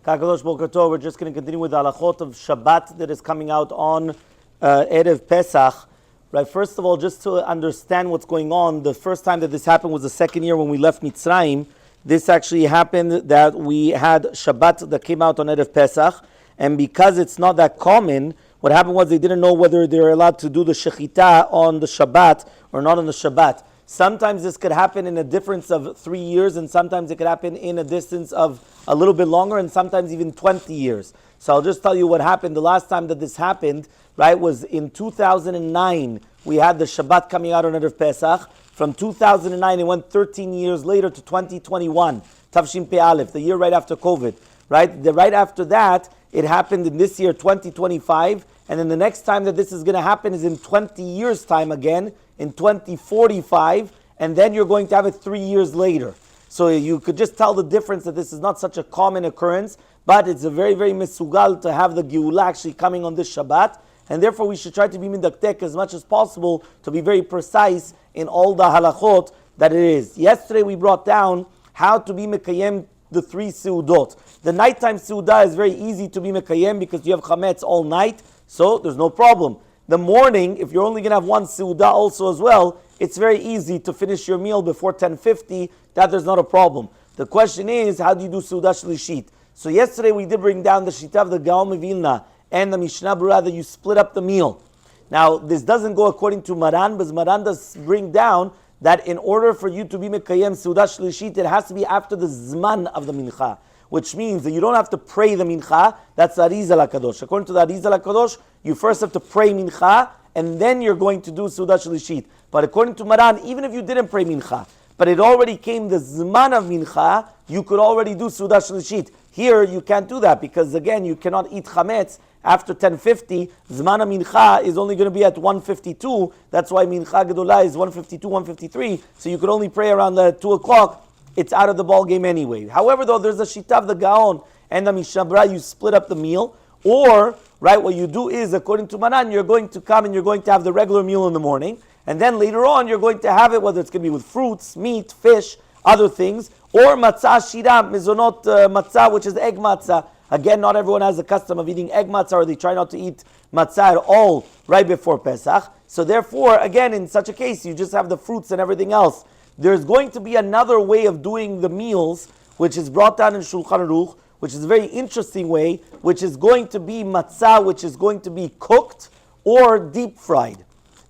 Kakadosh Boker Tov. We're just going to continue with the halachot of Shabbat that is coming out on Erev Pesach. Right. First of all, just to understand what's going on, the first time that this happened was the second year when we left Mitzrayim. This actually happened that we had Shabbat that came out on Erev Pesach, and because it's not that common, what happened was they didn't know whether they were allowed to do the shechita on the Shabbat or not on the Shabbat. Sometimes this could happen in a difference of 3 years, and sometimes it could happen in a distance of a little bit longer, and sometimes even 20 years. So I'll just tell you what happened. The last time that this happened, right, was in 2009. We had the Shabbat coming out on Erev Pesach. From 2009, it went 13 years later to 2021, Tavshin Pei Aleph, the year right after COVID. Right? Right after that, it happened in this year, 2025, and then the next time that this is going to happen is in 20 years' time again, in 2045, and then you're going to have it 3 years later. So you could just tell the difference that this is not such a common occurrence, but it's a very, very mesugal to have the Geula actually coming on this Shabbat, and therefore we should try to be midaktek as much as possible to be very precise in all the halachot that it is. Yesterday we brought down how to be mekayem the 3 seudot. The nighttime seudah is very easy to be mekayem because you have chametz all night, so there's no problem. The morning, if you're only going to have 1 seudah also as well, it's very easy to finish your meal before 10:50. That there's not a problem. The question is, how do you do Seuda Shlishit? So yesterday we did bring down the Shita of the Gaon of Vilna and the Mishnah Berurah that you split up the meal. Now, this doesn't go according to Maran, but Maran does bring down that in order for you to be Mekayem Seuda Shlishit, it has to be after the Zman of the Mincha, which means that you don't have to pray the Mincha. That's the Arizal HaKadosh. According to the Arizal HaKadosh, you first have to pray Mincha, and then you're going to do Seuda Shlishit. But according to Maran, even if you didn't pray Mincha, but it already came the Zman of Mincha, you could already do Seuda Shlishit. Here, you can't do that, because again, you cannot eat chametz after 10:50. Zman of Mincha is only going to be at 1:52. That's why Mincha Gedolah is 1:52, 1:53. So you could only pray around 2 o'clock. It's out of the ball game anyway. However, though, there's a Shita of the Gaon and the Mishnah Berurah, you split up the meal. Or, right, what you do is, according to Manan, you're going to come and you're going to have the regular meal in the morning. And then later on, you're going to have it, whether it's going to be with fruits, meat, fish, other things. Or matzah shira, mizonot matzah, which is egg matzah. Again, not everyone has the custom of eating egg matzah, or they try not to eat matzah at all right before Pesach. So therefore, again, in such a case, you just have the fruits and everything else. There's going to be another way of doing the meals, which is brought down in Shulchan Aruch, which is a very interesting way, which is going to be matzah, which is going to be cooked or deep fried.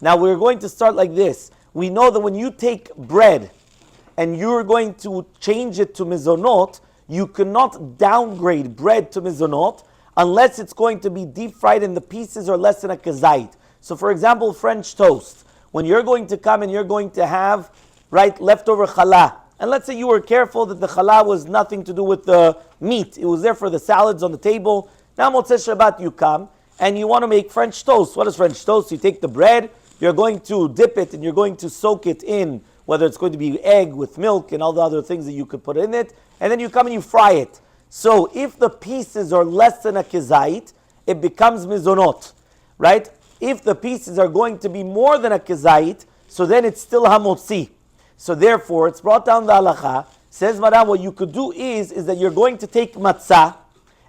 Now we're going to start like this. We know that when you take bread and you're going to change it to mizonot, you cannot downgrade bread to mizonot unless it's going to be deep fried and the pieces are less than a kazait. So for example, French toast. When you're going to come and you're going to have, right, leftover challah, and let's say you were careful that the challah was nothing to do with the meat. It was there for the salads on the table. Now Mosae Shabbat you come and you want to make French toast. What is French toast? You take the bread, you're going to dip it and you're going to soak it in, whether it's going to be egg with milk and all the other things that you could put in it, and then you come and you fry it. So if the pieces are less than a kezait, it becomes mizonot, right? If the pieces are going to be more than a kezait, so then it's still hamotzi. So therefore, it's brought down the halacha, says Maran, what you could do is that you're going to take matzah,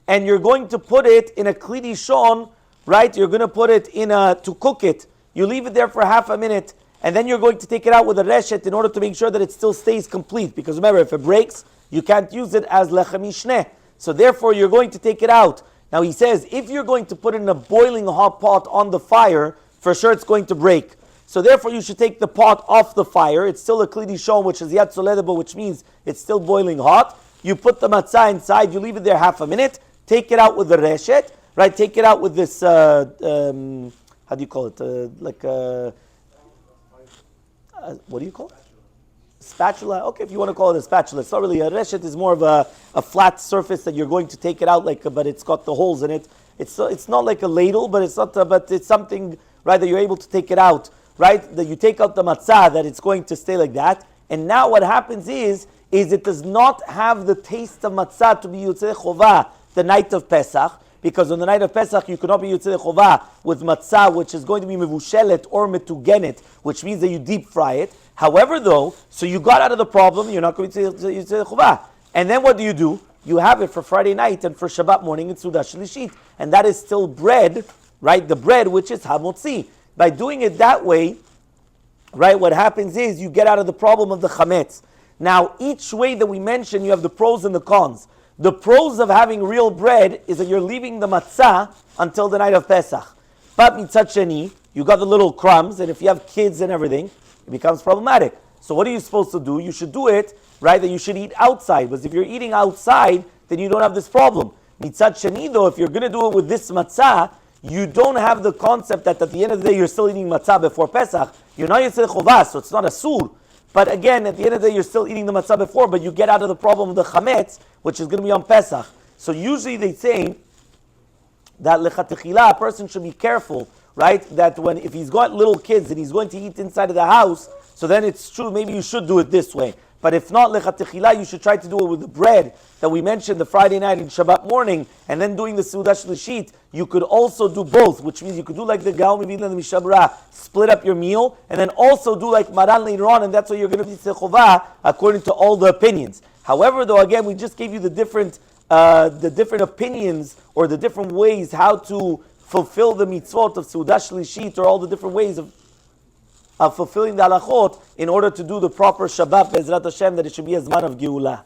and you're going to put it in a kli rishon, right? You're going to put it in to cook it. You leave it there for half a minute, and then you're going to take it out with a reshet in order to make sure that it still stays complete. Because remember, if it breaks, you can't use it as lechem mishneh. So therefore, you're going to take it out. Now he says, if you're going to put it in a boiling hot pot on the fire, for sure it's going to break. So therefore, you should take the pot off the fire. It's still a kli rishon, which is yad soledebo, which means it's still boiling hot. You put the matzah inside, you leave it there half a minute, take it out with the reshet, right? Take it out with this, how do you call it? What do you call it? Spatula. Okay, if you want to call it a spatula. It's not really a reshet. It's more of a flat surface that you're going to take it out but it's got the holes in it. It's not like a ladle, but it's not. But it's something, right, that you're able to take it out, right? That you take out the matzah, that it's going to stay like that. And now what happens is it does not have the taste of matzah to be Yotzei Chovah the night of Pesach. Because on the night of Pesach, you cannot be Yotzei Chovah with matzah, which is going to be mevushelet or metugenet, which means that you deep fry it. However, though, so you got out of the problem, you're not going to Yotzei Chovah. And then what do? you have it for Friday night and for Shabbat morning in Seuda Shlishit. And that is still bread, right? The bread, which is Hamotzi. By doing it that way, right, what happens is you get out of the problem of the chametz. Now, each way that we mention, you have the pros and the cons. The pros of having real bread is that you're leaving the matzah until the night of Pesach. But mitzad sheni, you got the little crumbs, and if you have kids and everything, it becomes problematic. So what are you supposed to do? You should do it, right, that you should eat outside. Because if you're eating outside, then you don't have this problem. Mitzad sheni, though, if you're going to do it with this matzah, you don't have the concept that at the end of the day, you're still eating matzah before Pesach. You're not Yitzhak Chovah, so it's not a sur. But again, at the end of the day, you're still eating the matzah before, but you get out of the problem of the chametz, which is going to be on Pesach. So usually they say that lechatechila, a person should be careful, right? That if he's got little kids and he's going to eat inside of the house, so then it's true, maybe you should do it this way. But if not, lechatechila, you should try to do it with the bread that we mentioned the Friday night and Shabbat morning, and then doing the Seuda Shlishit. You could also do both, which means you could do like the Gaon Mevilna and the Mishabra, split up your meal, and then also do like Maran later on, and that's why you're going to be Tzechovah, according to all the opinions. However, though, again, we just gave you the different opinions or the different ways how to fulfill the mitzvot of Seuda Shlishit, or all the different ways of fulfilling the halachot in order to do the proper Shabbat, Be'ezrat Hashem, that it should be a zman of Geulah.